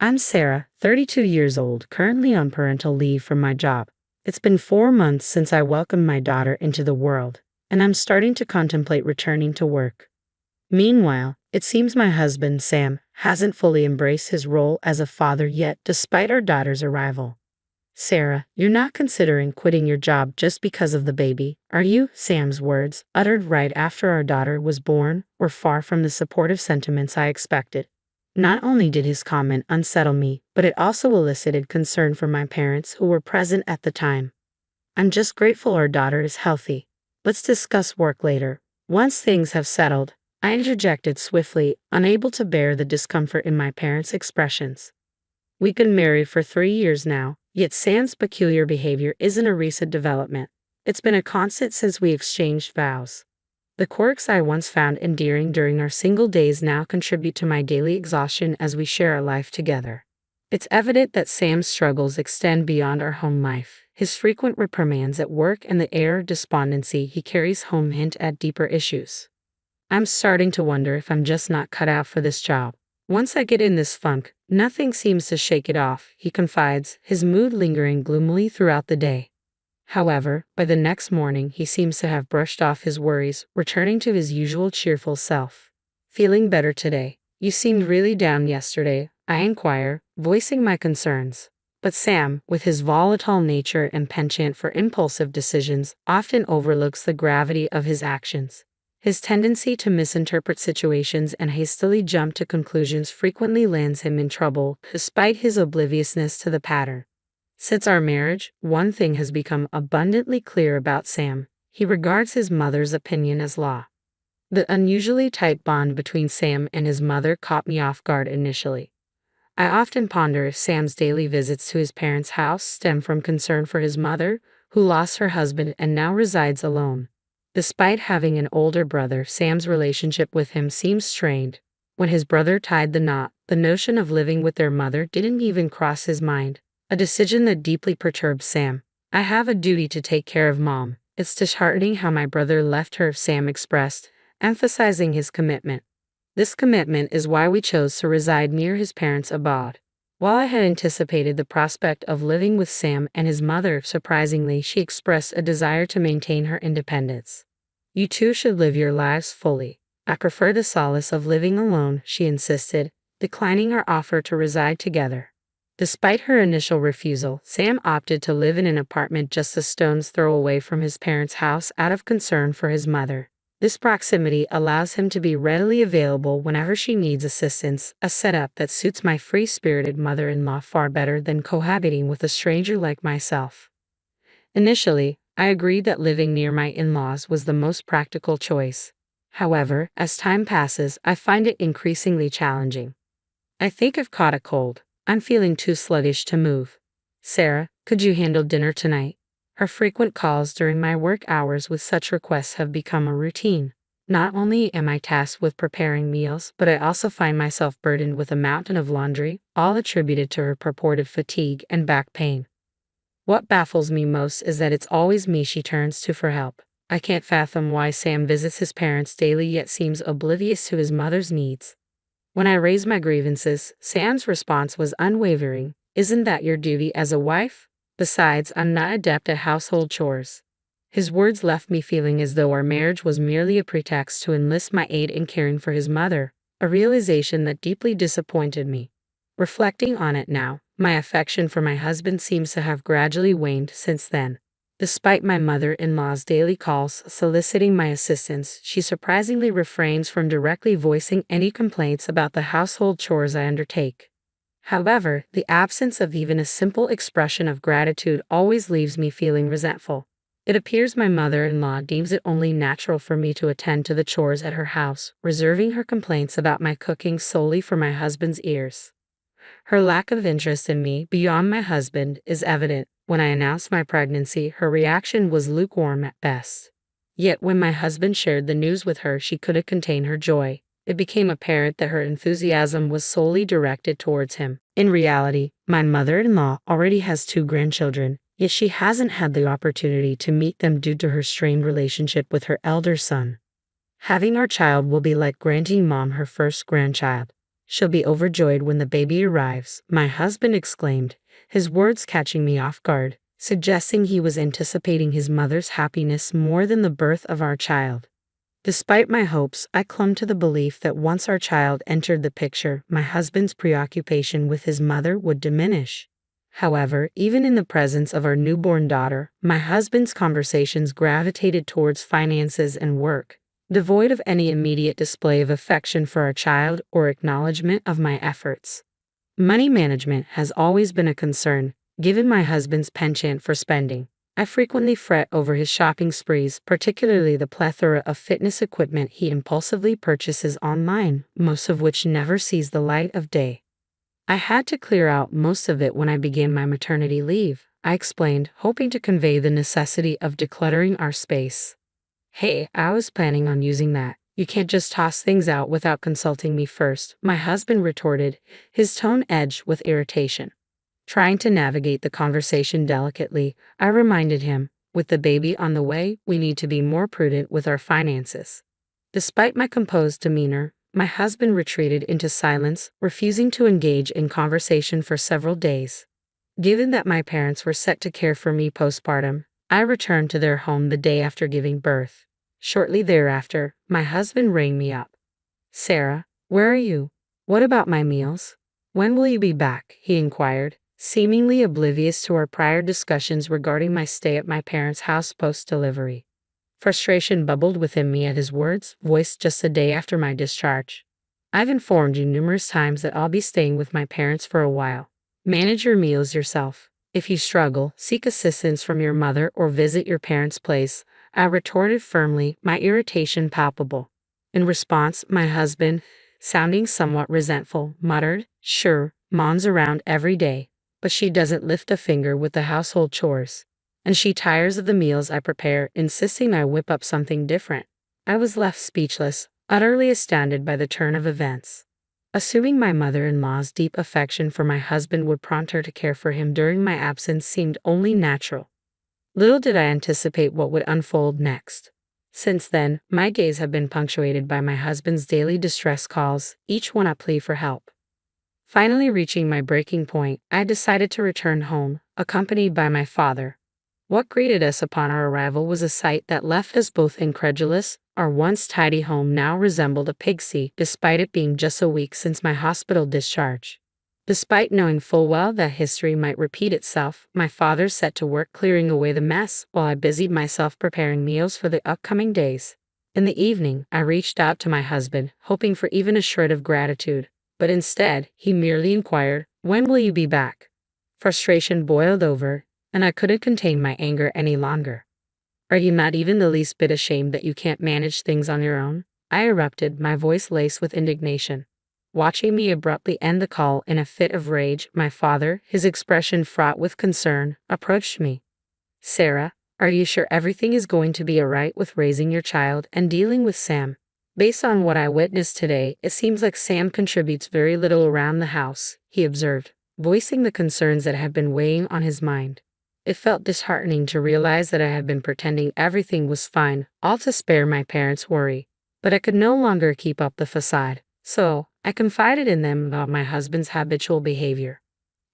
I'm Sarah, 32 years old, currently on parental leave from my job. It's been 4 months since I welcomed my daughter into the world, and I'm starting to contemplate returning to work. Meanwhile, it seems my husband, Sam, hasn't fully embraced his role as a father yet despite our daughter's arrival. Sarah, you're not considering quitting your job just because of the baby, are you? Sam's words, uttered right after our daughter was born, were far from the supportive sentiments I expected. Not only did his comment unsettle me, but it also elicited concern from my parents who were present at the time. I'm just grateful our daughter is healthy. Let's discuss work later. Once things have settled, I interjected swiftly, unable to bear the discomfort in my parents' expressions. We've been married for 3 years now, yet Sam's peculiar behavior isn't a recent development. It's been a constant since we exchanged vows. The quirks I once found endearing during our single days now contribute to my daily exhaustion as we share our life together. It's evident that Sam's struggles extend beyond our home life. His frequent reprimands at work and the air of despondency he carries home hint at deeper issues. I'm starting to wonder if I'm just not cut out for this job. Once I get in this funk, nothing seems to shake it off, he confides, his mood lingering gloomily throughout the day. However, by the next morning he seems to have brushed off his worries, returning to his usual cheerful self. Feeling better today? You seemed really down yesterday, I inquire, voicing my concerns. But Sam, with his volatile nature and penchant for impulsive decisions, often overlooks the gravity of his actions. His tendency to misinterpret situations and hastily jump to conclusions frequently lands him in trouble, despite his obliviousness to the pattern. Since our marriage, one thing has become abundantly clear about Sam. He regards his mother's opinion as law. The unusually tight bond between Sam and his mother caught me off guard initially. I often ponder if Sam's daily visits to his parents' house stem from concern for his mother, who lost her husband and now resides alone. Despite having an older brother, Sam's relationship with him seems strained. When his brother tied the knot, the notion of living with their mother didn't even cross his mind. A decision that deeply perturbed Sam. I have a duty to take care of Mom. It's disheartening how my brother left her, Sam expressed, emphasizing his commitment. This commitment is why we chose to reside near his parents' abode. While I had anticipated the prospect of living with Sam and his mother, surprisingly, she expressed a desire to maintain her independence. You two should live your lives fully. I prefer the solace of living alone, she insisted, declining our offer to reside together. Despite her initial refusal, Sam opted to live in an apartment just a stone's throw away from his parents' house out of concern for his mother. This proximity allows him to be readily available whenever she needs assistance, a setup that suits my free-spirited mother-in-law far better than cohabiting with a stranger like myself. Initially, I agreed that living near my in-laws was the most practical choice. However, as time passes, I find it increasingly challenging. I think I've caught a cold. I'm feeling too sluggish to move. Sarah, could you handle dinner tonight? Her frequent calls during my work hours with such requests have become a routine. Not only am I tasked with preparing meals, but I also find myself burdened with a mountain of laundry, all attributed to her purported fatigue and back pain. What baffles me most is that it's always me she turns to for help. I can't fathom why Sam visits his parents daily yet seems oblivious to his mother's needs. When I raised my grievances, Sam's response was unwavering. Isn't that your duty as a wife? Besides, I'm not adept at household chores. His words left me feeling as though our marriage was merely a pretext to enlist my aid in caring for his mother, a realization that deeply disappointed me. Reflecting on it now, my affection for my husband seems to have gradually waned since then. Despite my mother-in-law's daily calls soliciting my assistance, she surprisingly refrains from directly voicing any complaints about the household chores I undertake. However, the absence of even a simple expression of gratitude always leaves me feeling resentful. It appears my mother-in-law deems it only natural for me to attend to the chores at her house, reserving her complaints about my cooking solely for my husband's ears. Her lack of interest in me, beyond my husband, is evident. When I announced my pregnancy, her reaction was lukewarm at best. Yet when my husband shared the news with her, she couldn't contain her joy. It became apparent that her enthusiasm was solely directed towards him. In reality, my mother-in-law already has 2 grandchildren, yet she hasn't had the opportunity to meet them due to her strained relationship with her elder son. Having our child will be like granting Mom her first grandchild. She'll be overjoyed when the baby arrives, my husband exclaimed, his words catching me off guard, suggesting he was anticipating his mother's happiness more than the birth of our child. Despite my hopes, I clung to the belief that once our child entered the picture, my husband's preoccupation with his mother would diminish. However, even in the presence of our newborn daughter, my husband's conversations gravitated towards finances and work, devoid of any immediate display of affection for our child or acknowledgement of my efforts. Money management has always been a concern, given my husband's penchant for spending. I frequently fret over his shopping sprees, particularly the plethora of fitness equipment he impulsively purchases online, most of which never sees the light of day. I had to clear out most of it when I began my maternity leave, I explained, hoping to convey the necessity of decluttering our space. Hey, I was planning on using that. You can't just toss things out without consulting me first, my husband retorted, his tone edged with irritation. Trying to navigate the conversation delicately, I reminded him, with the baby on the way, we need to be more prudent with our finances. Despite my composed demeanor, my husband retreated into silence, refusing to engage in conversation for several days. Given that my parents were set to care for me postpartum, I returned to their home the day after giving birth. Shortly thereafter, my husband rang me up. Sarah, where are you? What about my meals? When will you be back? He inquired, seemingly oblivious to our prior discussions regarding my stay at my parents' house post-delivery. Frustration bubbled within me at his words, voiced just a day after my discharge. I've informed you numerous times that I'll be staying with my parents for a while. Manage your meals yourself. If you struggle, seek assistance from your mother or visit your parents' place, I retorted firmly, my irritation palpable. In response, my husband, sounding somewhat resentful, muttered, Sure, Mom's around every day, but she doesn't lift a finger with the household chores. And she tires of the meals I prepare, insisting I whip up something different. I was left speechless, utterly astounded by the turn of events. Assuming my mother-in-law's deep affection for my husband would prompt her to care for him during my absence seemed only natural. Little did I anticipate what would unfold next. Since then, my days have been punctuated by my husband's daily distress calls, each one a plea for help. Finally reaching my breaking point, I decided to return home, accompanied by my father. What greeted us upon our arrival was a sight that left us both incredulous. Our once tidy home now resembled a pigsty, despite it being just a week since my hospital discharge. Despite knowing full well that history might repeat itself, my father set to work clearing away the mess while I busied myself preparing meals for the upcoming days. In the evening, I reached out to my husband, hoping for even a shred of gratitude, but instead, he merely inquired, When will you be back? Frustration boiled over, and I couldn't contain my anger any longer. Are you not even the least bit ashamed that you can't manage things on your own? I erupted, my voice laced with indignation. Watching me abruptly end the call in a fit of rage, my father, his expression fraught with concern, approached me. Sarah, are you sure everything is going to be alright with raising your child and dealing with Sam? Based on what I witnessed today, it seems like Sam contributes very little around the house, he observed, voicing the concerns that had been weighing on his mind. It felt disheartening to realize that I had been pretending everything was fine, all to spare my parents' worry. But I could no longer keep up the facade, so I confided in them about my husband's habitual behavior.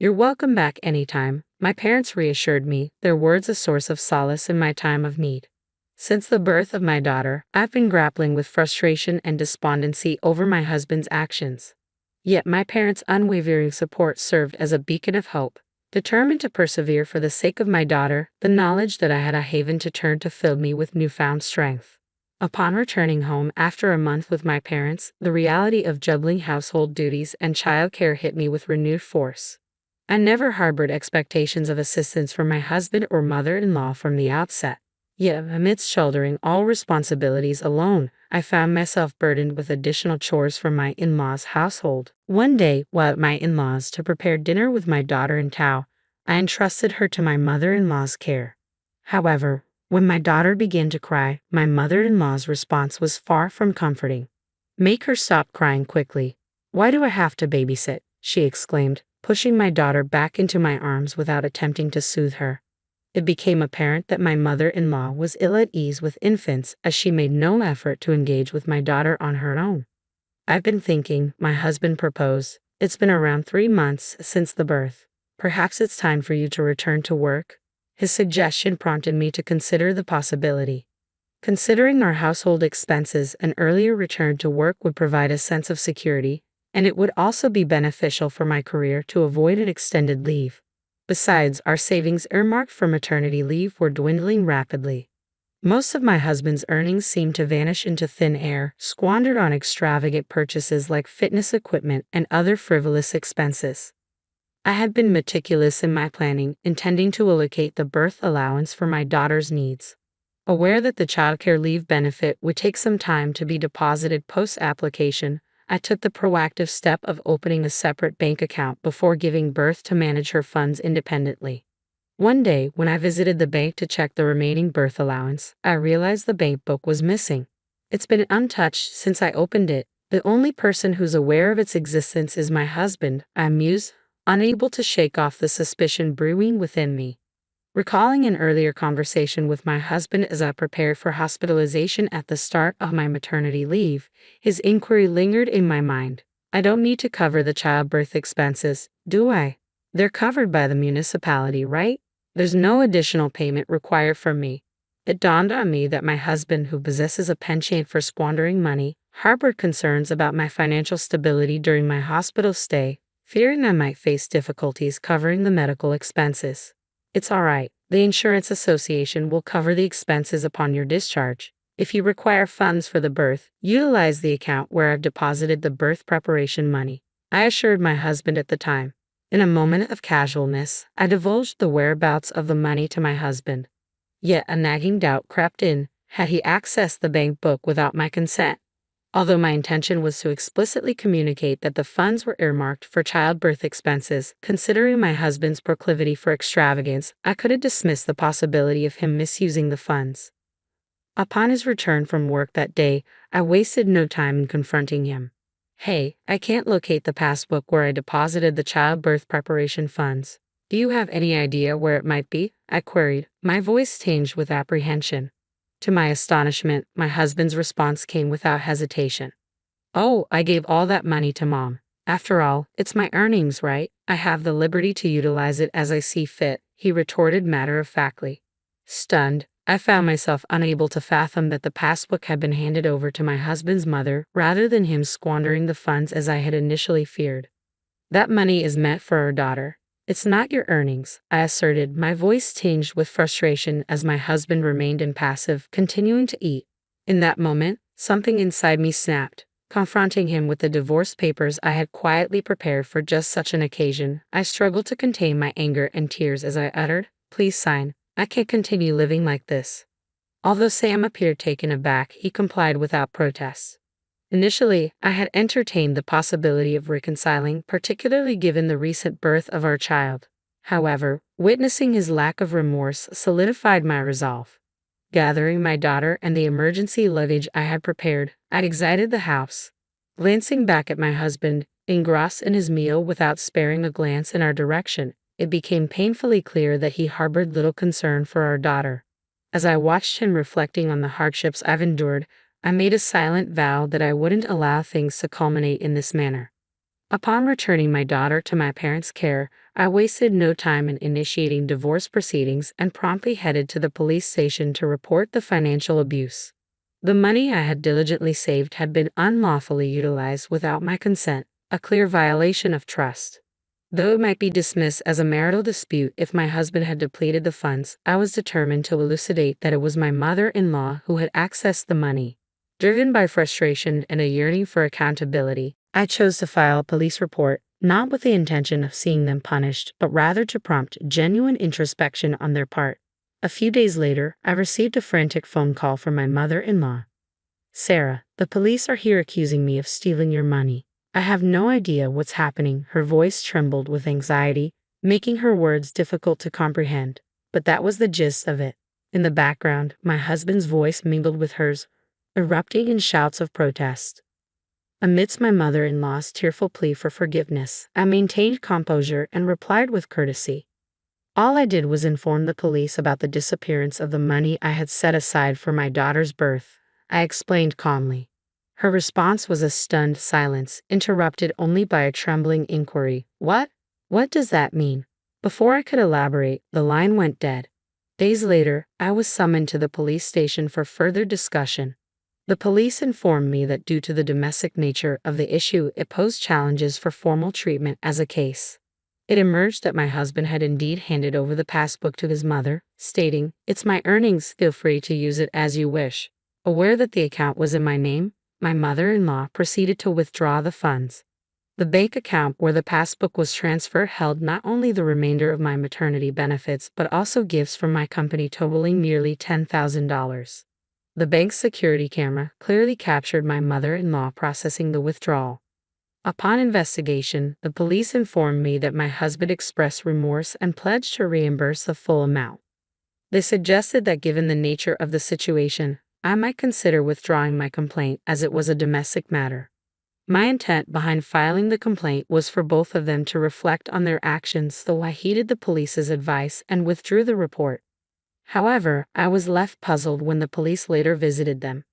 You're welcome back anytime, my parents reassured me, their words a source of solace in my time of need. Since the birth of my daughter, I've been grappling with frustration and despondency over my husband's actions. Yet my parents' unwavering support served as a beacon of hope. Determined to persevere for the sake of my daughter, the knowledge that I had a haven to turn to filled me with newfound strength. Upon returning home after a month with my parents, the reality of juggling household duties and childcare hit me with renewed force. I never harbored expectations of assistance from my husband or mother-in-law from the outset. Yet, amidst shouldering all responsibilities alone, I found myself burdened with additional chores from my in-laws' household. One day, while at my in-laws to prepare dinner with my daughter in tow, I entrusted her to my mother-in-law's care. However, when my daughter began to cry, my mother-in-law's response was far from comforting. Make her stop crying quickly. Why do I have to babysit? She exclaimed, pushing my daughter back into my arms without attempting to soothe her. It became apparent that my mother-in-law was ill at ease with infants as she made no effort to engage with my daughter on her own. I've been thinking, my husband proposed. It's been around 3 months since the birth. Perhaps it's time for you to return to work? His suggestion prompted me to consider the possibility. Considering our household expenses, an earlier return to work would provide a sense of security, and it would also be beneficial for my career to avoid an extended leave. Besides, our savings earmarked for maternity leave were dwindling rapidly. Most of my husband's earnings seemed to vanish into thin air, squandered on extravagant purchases like fitness equipment and other frivolous expenses. I had been meticulous in my planning, intending to allocate the birth allowance for my daughter's needs. Aware that the childcare leave benefit would take some time to be deposited post-application, I took the proactive step of opening a separate bank account before giving birth to manage her funds independently. One day, when I visited the bank to check the remaining birth allowance, I realized the bank book was missing. It's been untouched since I opened it. The only person who's aware of its existence is my husband, I mused, unable to shake off the suspicion brewing within me. Recalling an earlier conversation with my husband as I prepared for hospitalization at the start of my maternity leave, his inquiry lingered in my mind. I don't need to cover the childbirth expenses, do I? They're covered by the municipality, right? There's no additional payment required from me. It dawned on me that my husband, who possesses a penchant for squandering money, harbored concerns about my financial stability during my hospital stay, fearing I might face difficulties covering the medical expenses. It's all right. The Insurance Association will cover the expenses upon your discharge. If you require funds for the birth, utilize the account where I've deposited the birth preparation money, I assured my husband at the time. In a moment of casualness, I divulged the whereabouts of the money to my husband. Yet a nagging doubt crept in. Had he accessed the bank book without my consent? Although my intention was to explicitly communicate that the funds were earmarked for childbirth expenses, considering my husband's proclivity for extravagance, I couldn't dismiss the possibility of him misusing the funds. Upon his return from work that day, I wasted no time in confronting him. Hey, I can't locate the passbook where I deposited the childbirth preparation funds. Do you have any idea where it might be? I queried, my voice tinged with apprehension. To my astonishment, my husband's response came without hesitation. Oh, I gave all that money to Mom. After all, it's my earnings, right? I have the liberty to utilize it as I see fit, he retorted matter-of-factly. Stunned, I found myself unable to fathom that the passbook had been handed over to my husband's mother rather than him squandering the funds as I had initially feared. That money is meant for our daughter. It's not your earnings, I asserted, my voice tinged with frustration as my husband remained impassive, continuing to eat. In that moment, something inside me snapped. Confronting him with the divorce papers I had quietly prepared for just such an occasion, I struggled to contain my anger and tears as I uttered, "Please sign. I can't continue living like this." Although Sam appeared taken aback, he complied without protest. Initially, I had entertained the possibility of reconciling, particularly given the recent birth of our child. However, witnessing his lack of remorse solidified my resolve. Gathering my daughter and the emergency luggage I had prepared, I exited the house. Glancing back at my husband, engrossed in his meal without sparing a glance in our direction, it became painfully clear that he harbored little concern for our daughter. As I watched him reflecting on the hardships I've endured, I made a silent vow that I wouldn't allow things to culminate in this manner. Upon returning my daughter to my parents' care, I wasted no time in initiating divorce proceedings and promptly headed to the police station to report the financial abuse. The money I had diligently saved had been unlawfully utilized without my consent, a clear violation of trust. Though it might be dismissed as a marital dispute if my husband had depleted the funds, I was determined to elucidate that it was my mother-in-law who had accessed the money. Driven by frustration and a yearning for accountability, I chose to file a police report, not with the intention of seeing them punished, but rather to prompt genuine introspection on their part. A few days later, I received a frantic phone call from my mother-in-law. "Sarah, the police are here accusing me of stealing your money." I have no idea what's happening. Her voice trembled with anxiety, making her words difficult to comprehend. But that was the gist of it. In the background, my husband's voice mingled with hers, erupting in shouts of protest. Amidst my mother-in-law's tearful plea for forgiveness, I maintained composure and replied with courtesy. All I did was inform the police about the disappearance of the money I had set aside for my daughter's birth, I explained calmly. Her response was a stunned silence, interrupted only by a trembling inquiry. What? What does that mean? Before I could elaborate, the line went dead. Days later, I was summoned to the police station for further discussion. The police informed me that due to the domestic nature of the issue, it posed challenges for formal treatment as a case. It emerged that my husband had indeed handed over the passbook to his mother, stating, "It's my earnings, feel free to use it as you wish." Aware that the account was in my name, my mother-in-law proceeded to withdraw the funds. The bank account where the passbook was transferred held not only the remainder of my maternity benefits but also gifts from my company totaling nearly $10,000. The bank's security camera clearly captured my mother-in-law processing the withdrawal. Upon investigation, the police informed me that my husband expressed remorse and pledged to reimburse the full amount. They suggested that given the nature of the situation, I might consider withdrawing my complaint as it was a domestic matter. My intent behind filing the complaint was for both of them to reflect on their actions, though I heeded the police's advice and withdrew the report. However, I was left puzzled when the police later visited them.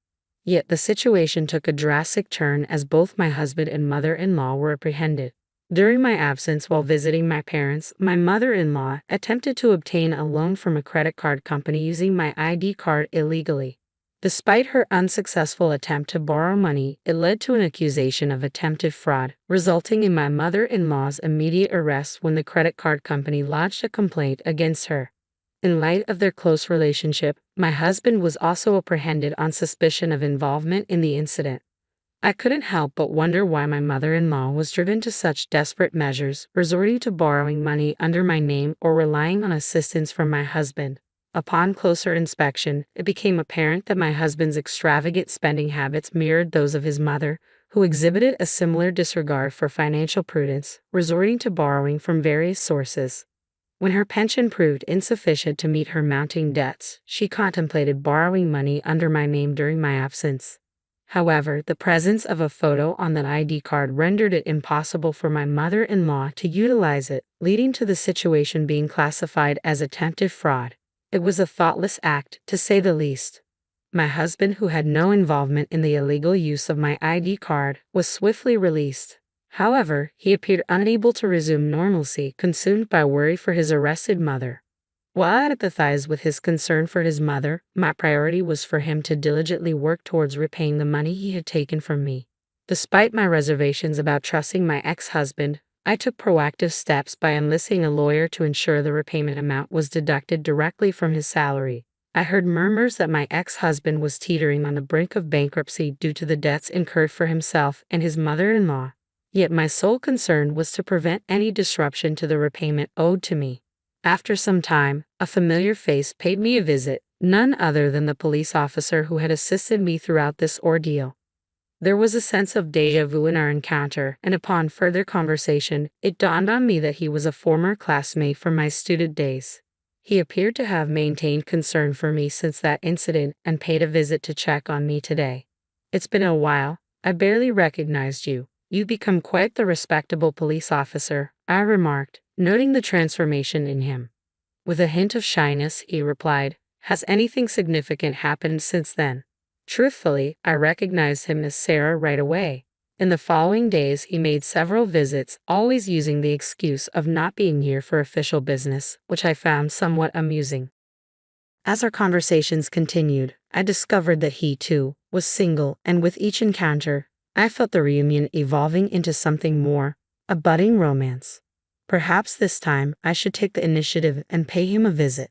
Yet the situation took a drastic turn as both my husband and mother-in-law were apprehended. During my absence while visiting my parents, my mother-in-law attempted to obtain a loan from a credit card company using my ID card illegally. Despite her unsuccessful attempt to borrow money, it led to an accusation of attempted fraud, resulting in my mother-in-law's immediate arrest when the credit card company lodged a complaint against her. In light of their close relationship, my husband was also apprehended on suspicion of involvement in the incident. I couldn't help but wonder why my mother-in-law was driven to such desperate measures, resorting to borrowing money under my name or relying on assistance from my husband. Upon closer inspection, it became apparent that my husband's extravagant spending habits mirrored those of his mother, who exhibited a similar disregard for financial prudence, resorting to borrowing from various sources. When her pension proved insufficient to meet her mounting debts, she contemplated borrowing money under my name during my absence. However, the presence of a photo on that ID card rendered it impossible for my mother-in-law to utilize it, leading to the situation being classified as attempted fraud. It was a thoughtless act, to say the least. My husband, who had no involvement in the illegal use of my ID card, was swiftly released. However, he appeared unable to resume normalcy, consumed by worry for his arrested mother. While I empathized with his concern for his mother, my priority was for him to diligently work towards repaying the money he had taken from me. Despite my reservations about trusting my ex-husband, I took proactive steps by enlisting a lawyer to ensure the repayment amount was deducted directly from his salary. I heard murmurs that my ex-husband was teetering on the brink of bankruptcy due to the debts incurred for himself and his mother-in-law. Yet my sole concern was to prevent any disruption to the repayment owed to me. After some time, a familiar face paid me a visit, none other than the police officer who had assisted me throughout this ordeal. There was a sense of déjà vu in our encounter, and upon further conversation, it dawned on me that he was a former classmate from my student days. He appeared to have maintained concern for me since that incident and paid a visit to check on me today. "It's been a while. I barely recognized you. You've become quite the respectable police officer," I remarked, noting the transformation in him. With a hint of shyness, he replied, "Has anything significant happened since then?" Truthfully, I recognized him as Sarah right away. In the following days, he made several visits, always using the excuse of not being here for official business, which I found somewhat amusing. As our conversations continued, I discovered that he, too, was single, and with each encounter, I felt the reunion evolving into something more, a budding romance. Perhaps this time I should take the initiative and pay him a visit.